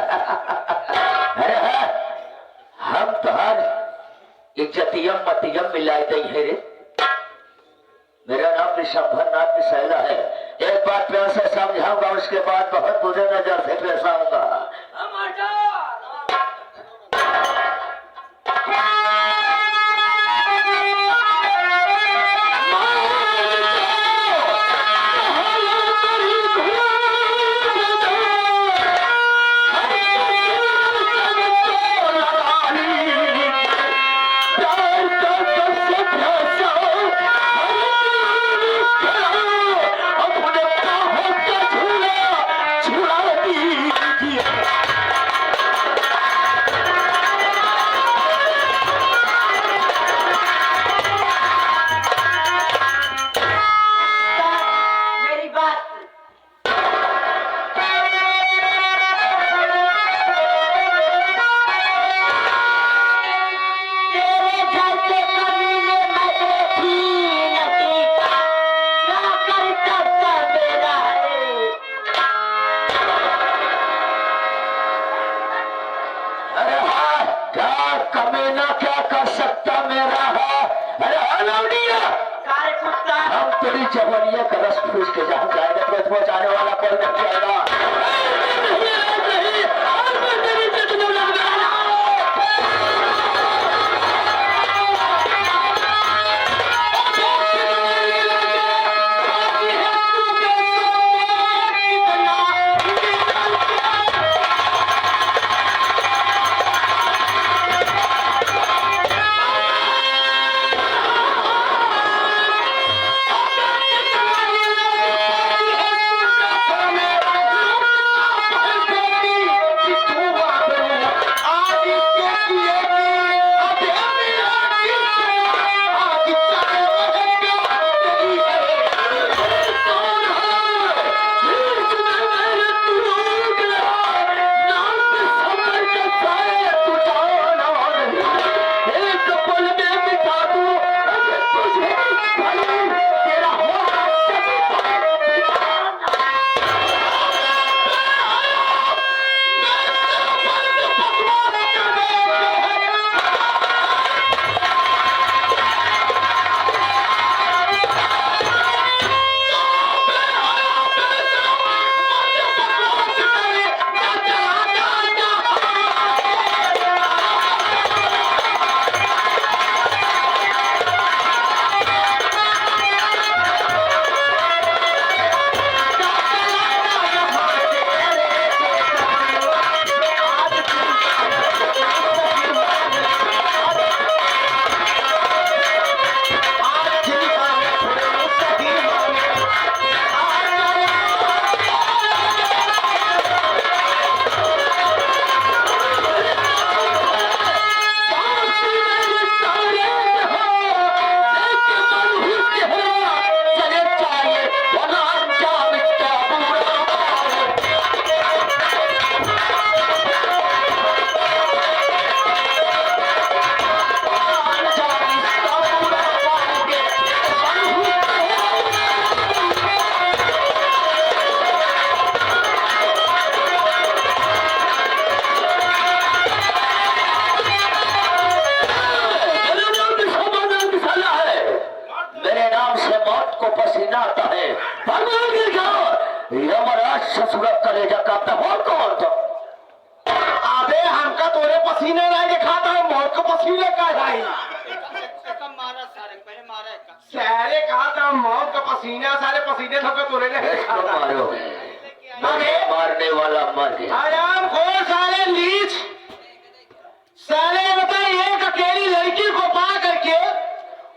अरे हम तो हर इज्जतियम मतियम मिलाई दी है रे। मेरा नाम विशंभर नाथ विशैला है। एक बात प्यार से समझाऊंगा, उसके बाद बहुत बुरे नजर से पेश आऊंगा। कमीना क्या कर सकता मेरा है? अरे हम तेरी जवानिया का रस फूस के जहाँ जाएगा तो पहुँचाने वाला कोई नहीं आएगा। अबे हमका तोरे पसीने नहीं दिखाता है, मौत को पसीने का भाई सारे कहा था मौत का पसीना, सारे पसीने तो तोरे नहीं दिखाता। मारने वाला मर गया। आराम खोल सारे लीच सारे बता, एक अकेली लड़की को पा करके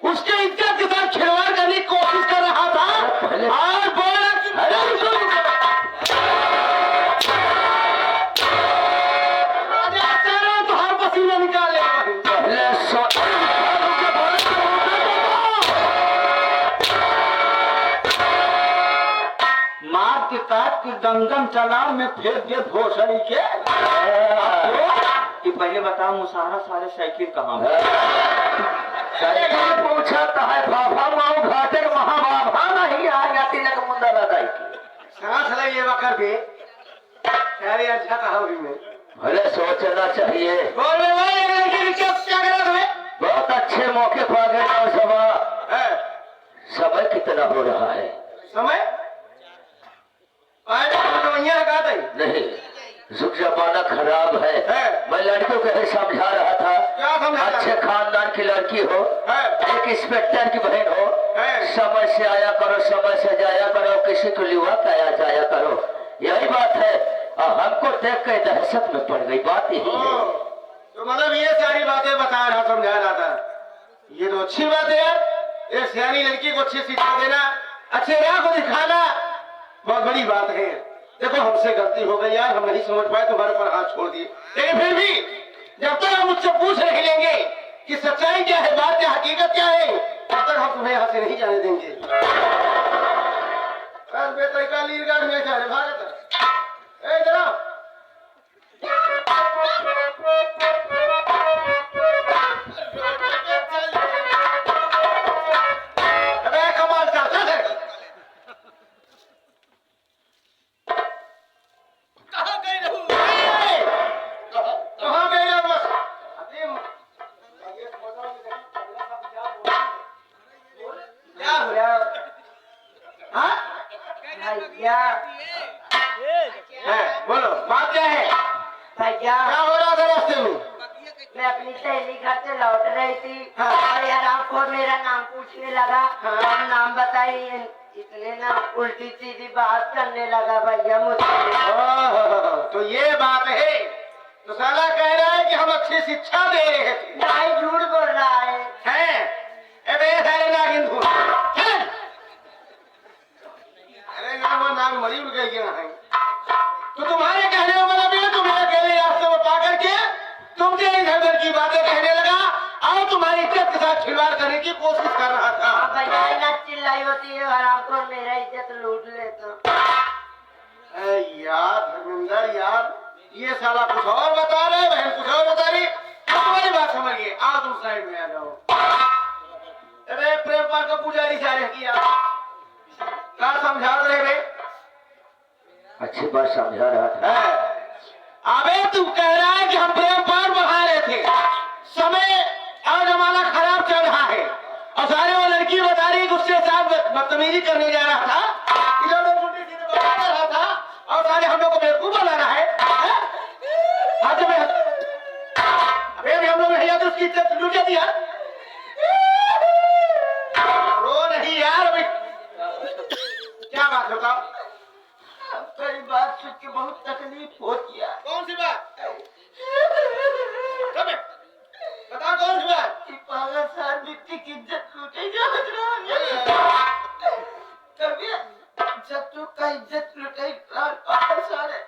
उसके इज्जत के साथ खिलवाड़ करने की कोशिश कर रहा था और बोला गंगम तालाब में फेंक दे भोसड़ी के। कि पहले बताओ मुसारा सारे साइकिल कहाँ है? साइकिल पूछा तो है बाबा माऊ घाटे महाबाबा नहीं आया तिलक मुंडा लगाई की सांस लगे बकर भी सारे अच्छा कहा भी में भले सोचना चाहिए। बोल में बोल, एक लड़की की क्या करा तुम्हें? बहुत अच्छे मौके पर आ गए नौजवान। समय कितना हो रहा है? समय कहा था नहीं, जुग जमाना खराब है। मैं लड़कियों को यही समझा रहा था, क्या समझा? अच्छे खानदान की लड़की हो, एक इंस्पेक्टर की बहन हो, समय से आया करो, समय से जाया करो, किसी को लिवा आया जाया करो, यही बात है। और हमको देख के दहशत में पड़ गई, बात यही है। तो मतलब ये सारी बातें बता रहा, समझा रहा था। ये तो अच्छी बात है यार, एक सियानी लड़की को अच्छी शिक्षा देना, अच्छे राह को दिखाना बहुत बड़ी बात है। देखो हमसे गलती हो गई यार, हम नहीं समझ पाए, तुम्हारे ऊपर हाथ छोड़ दिए, लेकिन फिर भी जब तक हम मुझसे पूछ रहे लेंगे कि सच्चाई क्या है, बात क्या, हकीकत क्या है, तब तक हम तुम्हें यहाँ से नहीं जाने देंगे। बेतरीका लीरगाड़ में जा रहे भारत जरा कमाल चलता है। कहाँ गई रहू? कहाँ गई रहू? बस क्या हो रहा? हाँ? भैया है, बोलो बात क्या है? भैया क्या हो रहा था रास्ते में? मैं अपनी सहेली घर से लौट रही थी हाँ। और हरामखोर मेरा नाम पूछने लगा। हाँ। और नाम बताई, इतने ना उल्टी सीधी बात करने लगा भैया मुझसे। ओह, तो ये बात है। तो साला कह रहा है कि हम अच्छी शिक्षा दे रहे थे। नहीं, झूठ बोल रहा है। अबे सारे नागिन धूल। अरे यार वो नाग मरी उड़ गई है। तो तुम्हारे कहने का मतलब ये, तुम्हें अकेले रास्ते में पा करके तुमसे इधर उधर की बातें कहने लगा और तुम्हारी इज्जत के साथ खिलवाड़ करने की कोशिश कर रहा था। हाँ भैया, ना चिल्लाई होती है, हरामखोर मेरा इज्जत लूट लेता। यार धर्मेंद्र यार, ये साला कुछ और बता रहे, बहन कुछ और बता रही। तुम्हारी बात समझ गए, आओ तुम साइड में आ जाओ। अरे प्रेम पाल का पुजारी जा रहे किया, क्या समझा रहे रे? अच्छी बात समझा रहा था। अबे तू कह रहा है कि हम प्रेम पाल बढ़ा रहे थे, समय और जमाना खराब चल रहा है, और सारे वो लड़की बता रही कि उसके साथ बदतमीजी करने जा रहा था, इधर उधर उल्टी सीधी बातें कर रहा था, और सारे हम लोग को बेवकूफ बना रहा है। हाथ में अबे हम लोग नहीं आते, उसकी इज्जत लूट जाती है। रो नहीं यार, अभी क्या बात बताओ? तेरी बात सुन के बहुत तकलीफ होती है। कौन सी बात? बताओ कौन सी बात? कि पागल सार मिट्टी की इज्जत लूटेगा। कभी जब तू का इज्जत लुटाई पागल सारे,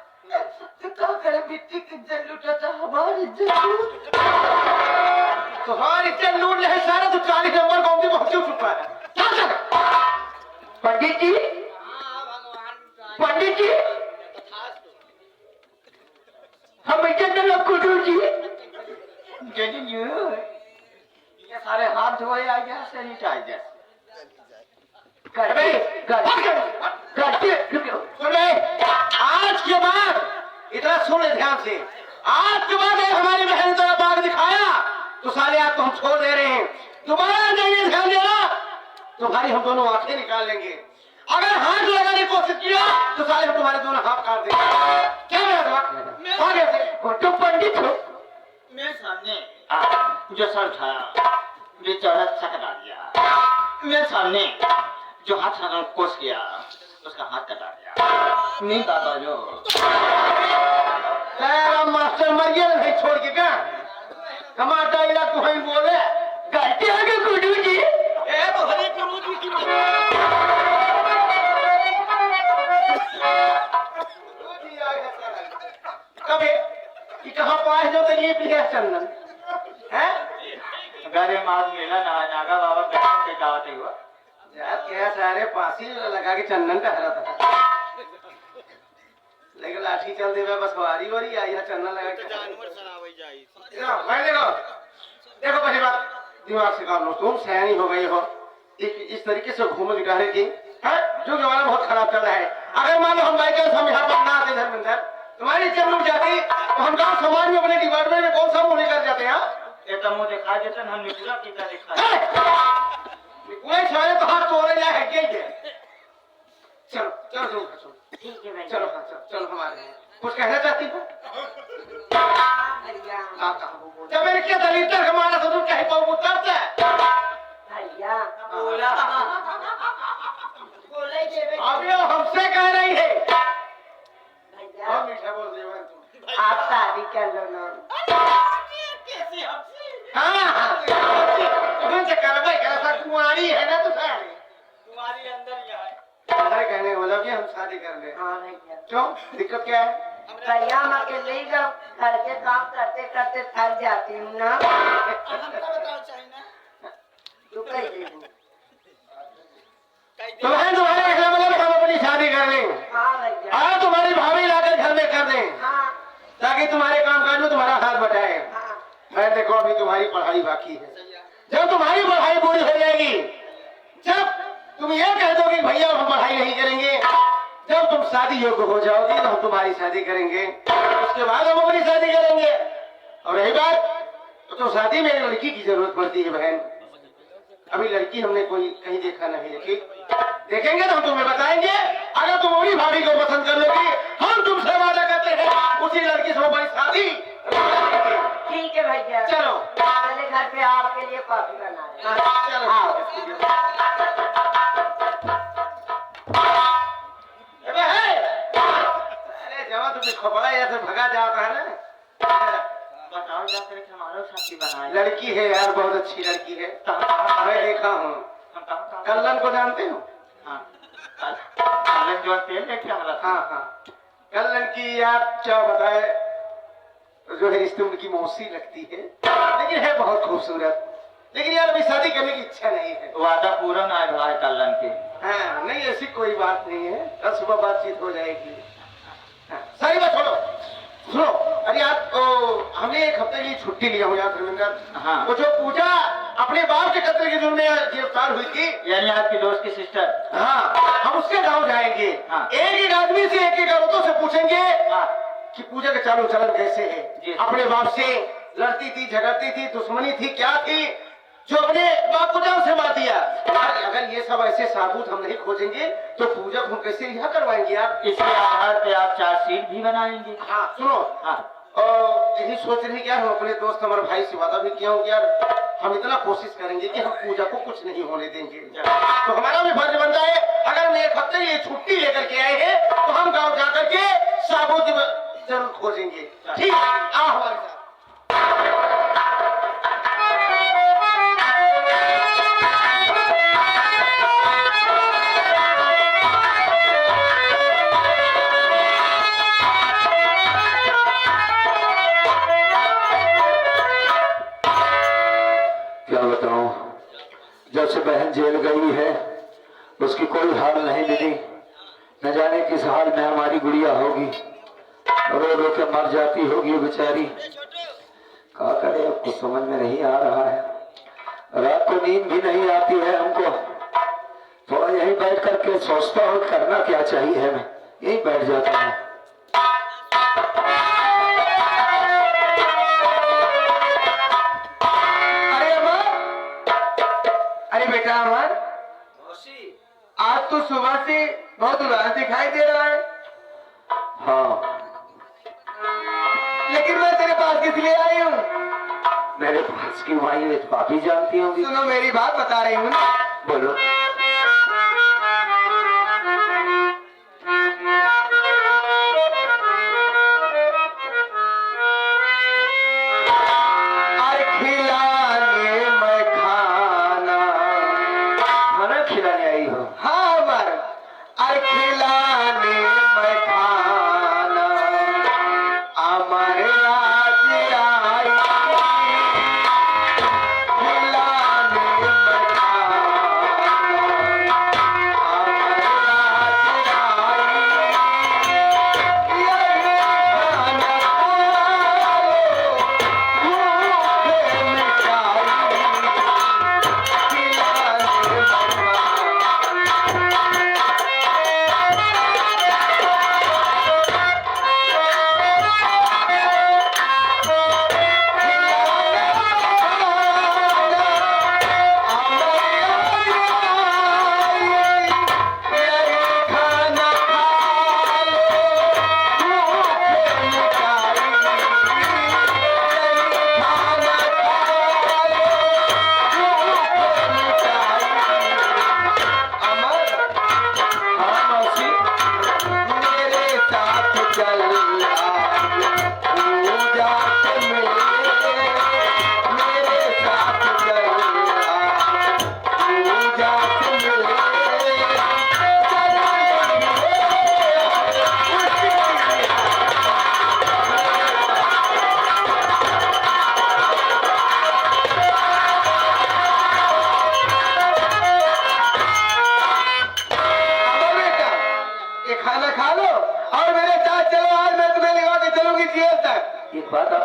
तो क्या करे? मिट्टी की इज्जत लूटा था, हमारी इज्जत लूट। तुम्हारी इज्जत लूट रहे सारा, तो 40 नंबर गाँव में पहुंच चुका है। चल पंडित जी, पंडित जी, हम इज्जत आपको जी। ये सारे हाथ धोए आ गया, सैनिटाइजर। आज के बाद इतना सुन ले ध्यान से, आज के बाद हमारी बहन ने तेरा बाग दिखाया तो साले आप तो हम छोड़ दे रहे हैं। दोबारा नहीं ध्यान देना, तुम्हारी हम दोनों आंखें निकाल लेंगे। अगर हाथ लगाने की कोशिश किया तो साले हम तुम्हारे दोनों हाथ काट देंगे। क्या मेरा तो पंडित हो, मेरे सामने जो सर उठाया, बेचारा सकरा दिया। मेरे सामने जो हाथ लगाने की कोशिश किया, उसका हाथ कटा दिया। नहीं दादा जो तेरा मास्टर मर गया नहीं छोड़ के क्या कमाता इला तू ही बोले गलती हो गई गुरु जी। ए तो हरी गुरु जी की कभी कि कहाँ पाए जो तो ये भी है चंदन है गरे मार मेला नागा बाबा दर्शन के दावत हुआ। यार क्या सारे पासी लगा के चंदन का हरा था, लेकिन लाठी चल दे बस वारी वारी आई है चंदन लगा के जानवर सरावे जाई। मैं देखो देखो पहली बात दिमाग से काम लो, तुम सयानी हो गई हो, इस तरीके से घूमो दिखा रही थी है, जो जमाना बहुत खराब चल रहा है। अगर मान लो हम बाइक हम यहाँ पर ना आते धर्मेंद्र तो तुम्हारी इज्जत लूट जाती तो हम गाँव समाज में अपने डिपार्टमेंट में कौन सा मुंह लेकर जाते हैं? ये तो मुझे दिखा देते हम निकला टीका दिखा पूरे छाने तो हाथ तोड़े जाए है क्या ये? चलो चलो चलो चलो ठीक है भैया। चलो हाँ चलो चलो हमारे कुछ कहना चाहती हो? भैया जब मैंने क्या दलितर हमारा तो तुम कहीं पाओ तब से भैया बोला बोले जे अभी वो हमसे कह रही है। भैया बहुत मीठा बोल रही हो तुम। आप शादी कर लो ना। कैसी हमसे हाँ तुमसे करवाई करा था कुंवारी है ना तू सारी तुम्हारी अंदर ही है तुम्हारे कहने वाला कि हम शादी कर ले। हाँ भैया। क्यों दिक्कत क्या है? भैया हम अकेले ही घर के काम करते करते थक जाती हूँ ना। बताओ चाहिए ना तू कैसे हूँ? तुम्हें तुम्हारे अगला मतलब हम अपनी शादी कर लें हाँ भैया। और तुम्हारी भाभी लाकर घर में कर दें हाँ ताकि तुम्हारे काम काज में तुम्हारा हाथ बटाए। हाँ मैं देखो अभी तुम्हारी पढ़ाई बाकी है। जब तुम्हारी पढ़ाई पूरी हो जाएगी, जब तुम ये कह दोगे भैया हम पढ़ाई नहीं करेंगे, जब तुम शादी योग्य हो जाओगी तो हम तुम्हारी शादी करेंगे, उसके बाद हम अपनी शादी करेंगे। और रही बात तो शादी में लड़की की जरूरत पड़ती है बहन। अभी लड़की हमने कोई कहीं देखा नहीं है, ठीक देखेंगे तो हम तुम्हें बताएंगे। अगर तुम अपनी भाभी को पसंद कर लोगी, हम तुमसे वादा करते हैं उसी लड़की से हमारी शादी। ठीक है भैया। चलो पहले घर पे आपके लिए कॉफी बना रहे हैं। चलो अरे जब तुम खपड़ा ऐसे भगा जाता है ना। बताओ जाकर के हमारा साथी बनाए लड़की है यार, बहुत अच्छी लड़की है। मैं देखा हूँ। हम कहाँ कल्लन को जानते हो? हाँ कल जो तेल लेके आ रहा था हाँ हाँ कल्लन की आप क्या बताए जो है रिश्ते उनकी मौसी लगती है, लेकिन है बहुत खूबसूरत। लेकिन यार अभी शादी करने की इच्छा नहीं है। वादा पूरा ना है भाई कल्लन के हाँ नहीं ऐसी कोई बात नहीं है, कल सुबह बातचीत हो जाएगी। हाँ, सारी बात छोड़ो, सुनो। अरे आप हमने एक हफ्ते की छुट्टी लिया हूँ यार धर्मेंद्र। हाँ। वो जो पूजा अपने बाप के कत्ल के जुर्म में गिरफ्तार हुई थी, यानी आपकी दोस्त की सिस्टर। हाँ हम उसके गांव जाएंगे। हाँ। एक एक आदमी से एक एक औरतों से पूछेंगे हाँ कि पूजा का चालू चलन कैसे जी। है। अपने बाप से लड़ती थी, झगड़ती थी, दुश्मनी थी, क्या थी जो अपने बाप को जान से मार दिया। यार अगर ये सब ऐसे साबूत हम नहीं खोजेंगे तो पूजा को हम कैसे रिहा करवाएंगे यार? इसके आधार पे आप चार्जशीट भी बनाएंगे। हाँ सुनो, हाँ और यही सोच रहे क्या हम अपने दोस्त हमारे भाई से वादा भी किया हूँ यार हम इतना कोशिश करेंगे कि हम पूजा को कुछ नहीं होने देंगे। तो हमारा भी फर्ज बनता है, अगर हम एक हफ्ते ये छुट्टी लेकर के आए हैं तो हम गाँव जाकर के साबूत जरूर खोजेंगे। ठीक है आओ हमारे साथ। क्या बताऊं, जब से बहन जेल गई है उसकी कोई हाल नहीं मिली। न जाने किस हाल में हमारी गुड़िया होगी, रो रो के मर जाती होगी बेचारी। क्या करे अब कुछ समझ में नहीं आ रहा है। रात को नींद भी नहीं आती है हमको। थोड़ा यहीं बैठ करके सोचता हूँ करना क्या चाहिए हमें, यहीं बैठ जाता हूँ। अरे बेटा अमर, आज तो सुबह से बहुत उदास दिखाई दे रहा है। हाँ लेकिन मैं तेरे पास किस लिए आई हूँ? मेरे पास की माई काफी जानती होंगी। सुनो मेरी बात बता रही हूँ। बोलो। अरे खिलाने मैं खाना, खाना खिलाने आई हो? हाँ अमर, अरे खिलाने मैं खाना अमर आज आई, खिलाने मैं खाना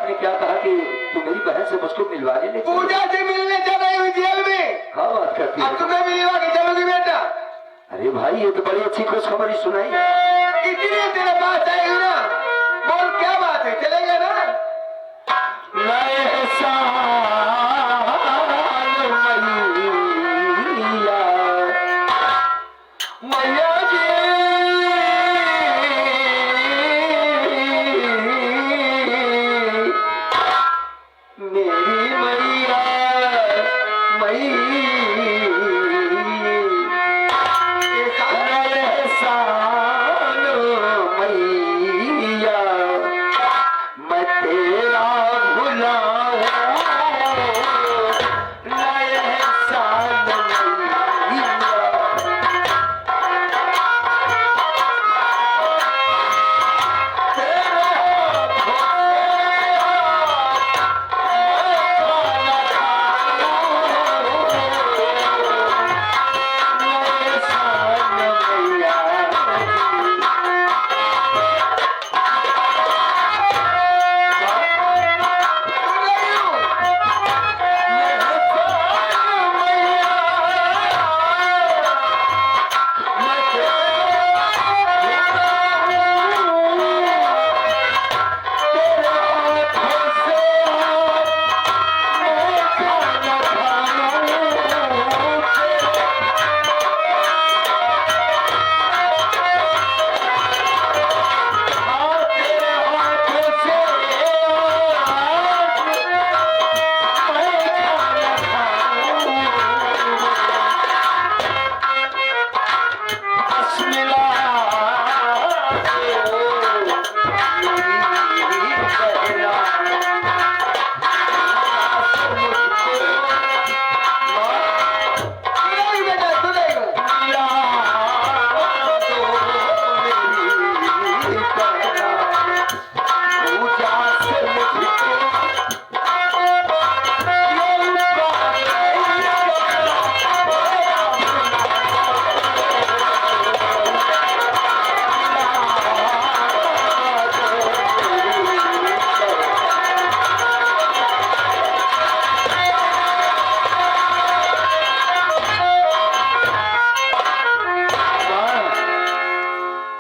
आपने क्या कहा कि तू मेरी बहन से मुझको मिलवाने ले पूजा से मिलने चल रही हुई जेल में। क्या बात करती अब है? तुम्हें मिलवा के चलोगी बेटा। अरे भाई ये तो बड़ी अच्छी खुशखबरी सुनाई। इतनी तेरे पास आएगी ना, बोल क्या बात है, चलेगा ना? नए साल मैया, मैया जी मेरी मैया मैया, नए साल मैया, मैं तेरा भुलाऊं नए साल मैया।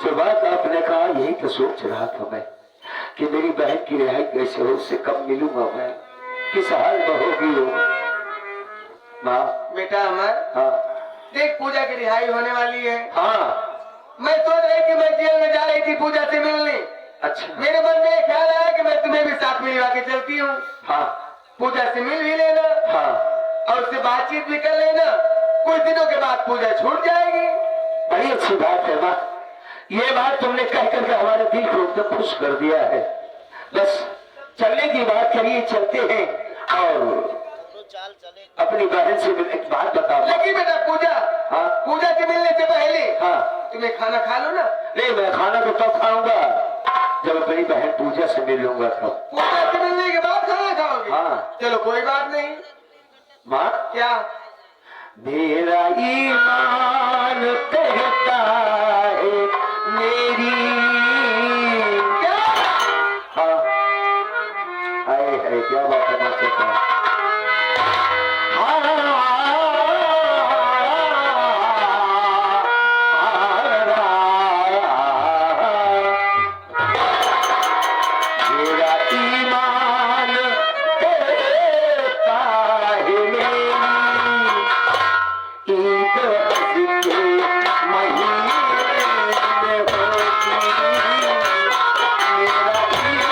जो बात आपने कहा यही तो सोच रहा था मैं कि मेरी बहन की रिहाई कैसे हो, उससे कब मिलूंगा मैं, किस हाल में होगी वो। माँ बेटा अमर, हाँ देख पूजा की रिहाई होने वाली है। हाँ मैं सोच रही थी मैं जेल में जा रही थी पूजा से मिलने। अच्छा मेरे मन में ख्याल आया कि मैं तुम्हें भी साथ मिलवा के चलती हूँ। हाँ पूजा से मिल भी लेना हाँ और उससे बातचीत भी कर लेना। कुछ दिनों के बाद पूजा छूट जाएगी। बड़ी अच्छी बात है माँ, ये बात तुमने कह करके हमारे दिल को एकदम खुश कर दिया है। बस चलने की बात करिए, चलते हैं और अपनी बहन से एक बात बताओ। लेकिन बेटा पूजा, हाँ पूजा से मिलने से पहले हाँ तुम्हें खाना खा लो ना। नहीं, मैं खाना तो तब खाऊंगा जब अपनी बहन पूजा से मिलूंगा तब। पूजा से मिलने के बाद खाना खाओगे? हाँ चलो कोई बात नहीं। माँ क्या? मेरा ईमान कहता है मेरी क्या? हाँ आए है क्या बात करना चाहता हूँ। मेरा ईमान कहता है मेरी ईद के महीने में होती मेरा ईमान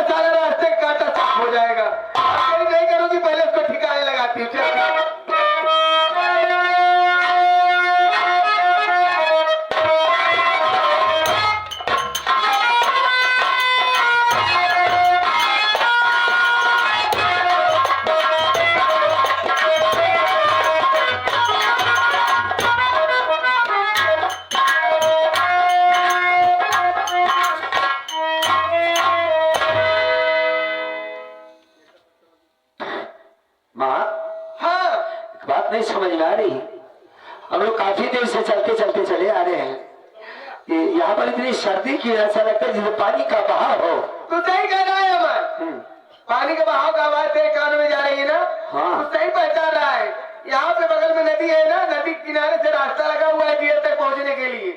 सारा रास्ते काटा साफ हो जाएगा। अब नहीं करूंगी, पहले उसको ठिकाने लगाती हूँ। माँ, हाँ बात नहीं समझ में आ रही। हम लोग काफी देर से चलते चलते चले आ रहे हैं। यहाँ पर इतनी सर्दी की, ऐसा लगता है जैसे पानी का बहाव हो। तो सही कह रहा है अमर, पानी के बहाव का आवाज तेरे कान में जा रही है ना। हाँ। तो सही पहचान रहा है। यहाँ पे बगल में नदी है ना, नदी किनारे से रास्ता लगा हुआ है जेल तक पहुँचने के लिए।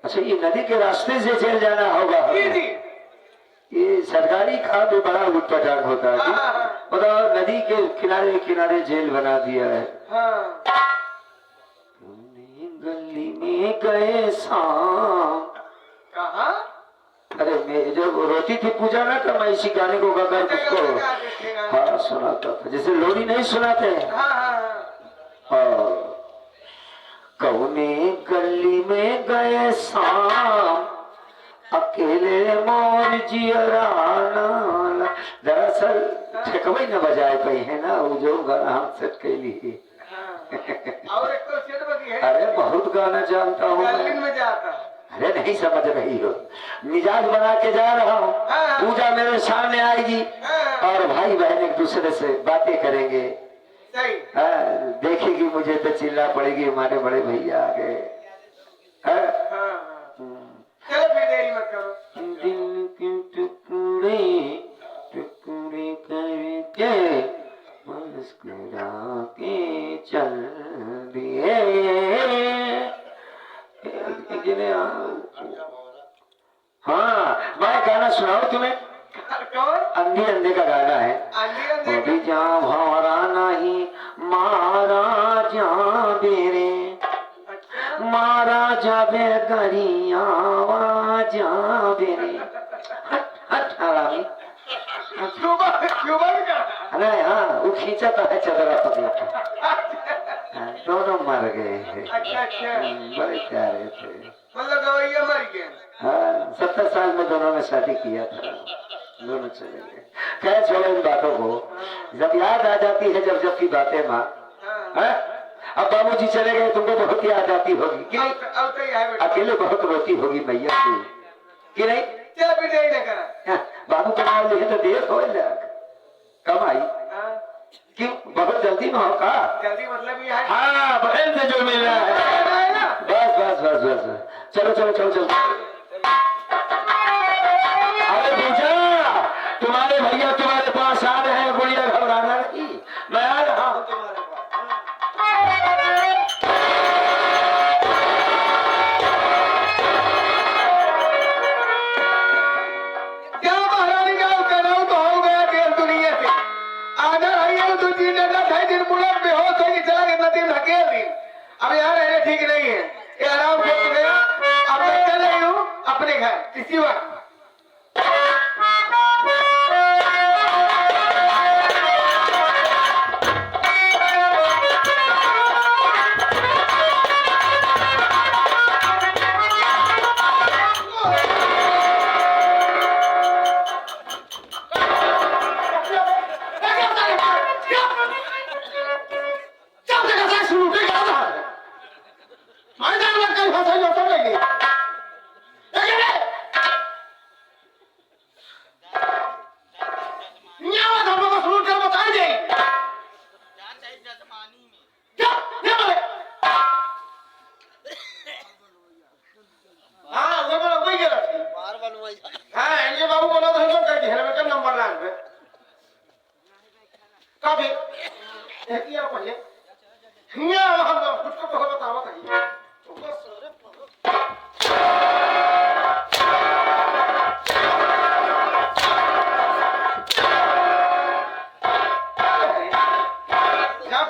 अच्छा, ये नदी के रास्ते से जेल जाना होगा। जी जी। ये सरकारी काम भी बड़ा उठपटांग होता है। हाँ। बताओ, नदी के किनारे किनारे जेल बना दिया है। हाँ। गली में गए शाम। कहाँ? अरे मैं जब रोती थी पूजा ना, तो मैं इसी गाने को गाकर उसको हाँ सुनाता था, जैसे लोरी नहीं सुनाते हैं। हाँ। कौने गली में गए शाम, अकेले मोर जियराना। दरअसल ठेकवई न बजाए पाई है ना, वो जो गाना हम सेट कैली। और एक तो सेट बजी है। अरे बहुत गाना जानता हूँ मैं। में जाता। अरे नहीं समझ रही हो, मिजाज बना के जा रहा हूँ। पूजा मेरे सामने आएगी और भाई बहन एक दूसरे से बातें करेंगे। सही। देखेगी मुझे तो चिल्ला पड़ेगी, हमारे बड़े भैया आ गए। चलो फिर देरी मत करो। दिल के टुकड़े टुकड़े करके मुस्कुरा के चल दिए। हाँ, मैं गाना सुनाऊं तुम्हें? कौन? अंधे अंधे का गाना है। अभी जा भवरा नहीं मारा जा बेरे, मारा जाबे गरिया जा बेरे। हट हरामी। अरे हाँ, वो खींचा तो है चदरा पकड़ के। दोनों मर गए हैं। बड़े प्यारे थे। मतलब गवैया मर गए। हाँ, 70 साल में दोनों ने शादी किया था, दोनों चले गए। खैर छोड़ो इन बातों को। जब याद आ जाती है जब जब की बातें माँ। अब बाबूजी चले गए, तुमको बहुत याद आती होगी कि नहीं? अकेले बहुत रोती होगी मैया तू, कि नहीं? बाबू का नाम लिखे तो देर हो कम आई। क्यों, बहुत जल्दी में हो का? जल्दी मतलब ये है। हाँ, बहन से जो मिल रहा है। बस बस बस बस, चलो चलो चलो चलो। अरे पूजा, तुम्हारे भैया तुम्हारे पास आ रहे हैं, गुड़िया घबराना नहीं, मैं आ रहा हूँ तुम्हारे पास। क्या महारानी जाओ कराऊ तो हो गया देश दुनिया से। आधा है तो 3 दिन बुलट बेहोश होगी, चला गया नदी में धकेल दी। अब यहाँ रहने ठीक नहीं है, ये आराम कर गया। अब मैं चल रही हूँ अपने घर किसी वक्त।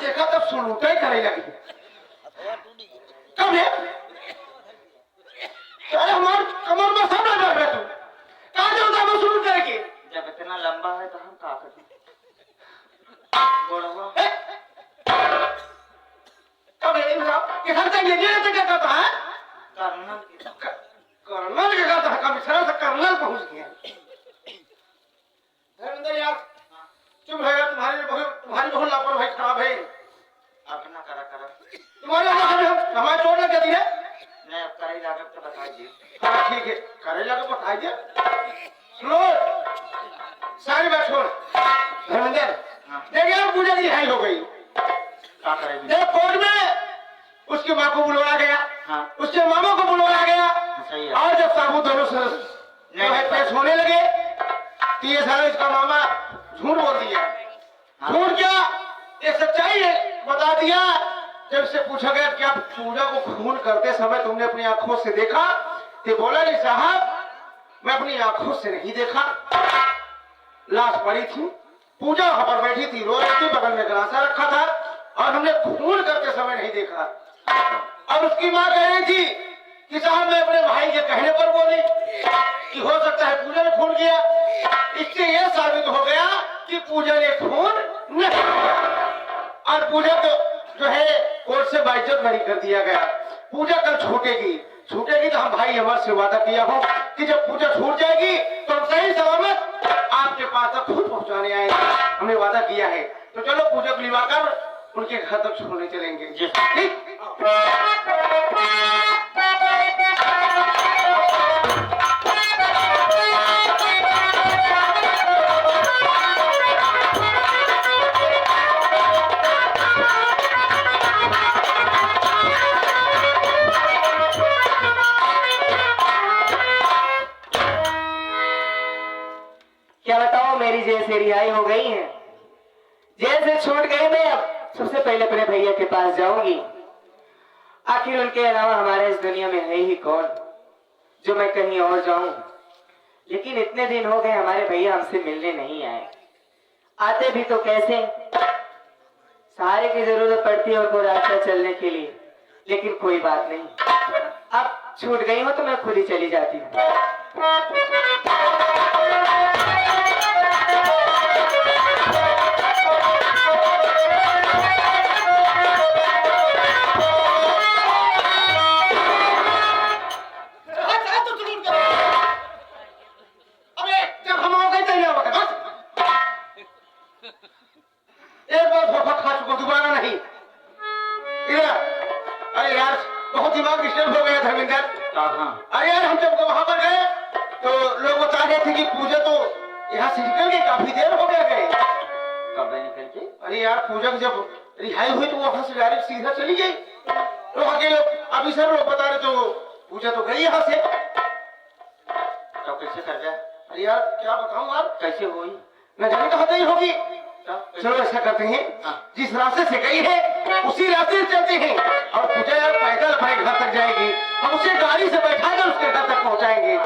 देखा तब सुनते करे लगी। कब है? अरे हमार कमर में सब लगा है तू। लंबा है तो हम का करें बड़वा कब इधर से ये क्या करता है? कर्नल कर्नल क्या करता है? कमिश्नर से कर्नल पहुंच गया। धर्मेंद्र यार चुप है यार, तुम्हारी बहुत लापरवाही खराब है। अब ना करा तुम्हारे हमारे चोट लग जाती है। नहीं अब करें लागत तो बता दिए। हाँ ठीक है, करेला को बता दिया। सुनो सारी बात छोड़ धर्मेंद्र, देख यार पूजा की रिहाई हो गई। क्या करेंगे? देख कोर्ट में उसकी माँ को बुलवाया गया, हाँ उसके मामा को बुलवाया गया, सही है। और जब साबुत दोनों जो है पेश होने लगे तो ये सारा इसका मामा झूठ बोल दिया। झूठ क्या, ये सच्चाई है बता दिया। जब से पूछा गया कि आप पूजा को खून करते समय तुमने अपनी आंखों से देखा, तो बोला नहीं साहब मैं अपनी आंखों से नहीं देखा। लाश पड़ी थी, पूजा वहां पर बैठी थी, रो रही थी, बगल में गलासा रखा था और हमने खून करते समय नहीं देखा। अब उसकी माँ कह रही थी कि साहब मैं अपने भाई के कहने पर बोली कि हो सकता है पूजा ने खून किया। इससे यह साबित हो गया कि पूजा ने खून नहीं किया और पूजा को जो है कोर्ट से बाइज्जत नहीं कर दिया गया। पूजा कल छूटेगी तो हम भाई अमर से वादा किया हो कि जब पूजा छूट जाएगी तो हम सही सलामत आपके पास तक खुद पहुंचाने आएंगे। हमने वादा किया है। तो चलो पूजा को लिवाकर उनके घर तक छोड़ने चलेंगे। ठीक? क्या बताओ, मेरी जेल से रिहाई हो गई है। जेल से छूट गई, मैं अब सबसे पहले अपने भैया के पास जाऊंगी। आखिर उनके अलावा हमारे इस दुनिया में है ही कौन जो मैं कहीं और जाऊं। लेकिन इतने दिन हो गए हमारे भैया हमसे मिलने नहीं आए। आते भी तो कैसे, सहारे की जरूरत पड़ती है उनको रास्ता चलने के लिए। लेकिन कोई बात नहीं, अब छूट गई हो तो मैं खुद ही चली जाती हूँ। एक बार धोखा खा चुका, दोबारा नहीं। अरे यार बहुत दिमाग डिस्टर्ब हो गया धर्मेंद्र। अरे यार हम जब वहां पर गए तो लोग बता रहे थे कि पूजा तो यहाँ से निकल गई, काफी देर हो गया गए। कब निकल के? अरे यार पूजा की जब रिहाई हुई तो वहां से डायरेक्ट सीधा चली गई। तो वहां के लोग अभी सर लोग बता रहे तो पूजा तो गई यहाँ से। तो कैसे कर जाए? अरे यार क्या बताऊं यार, कैसे हुई? न जाने कहाँ गई होगी। चलो ऐसा करते हैं, जिस रास्ते से गई है उसी रास्ते से चलते हैं और पूजा यार पैदल अपने घर तक जाएगी, हम उसे गाड़ी से बैठाकर उसके घर तक पहुंचाएंगे।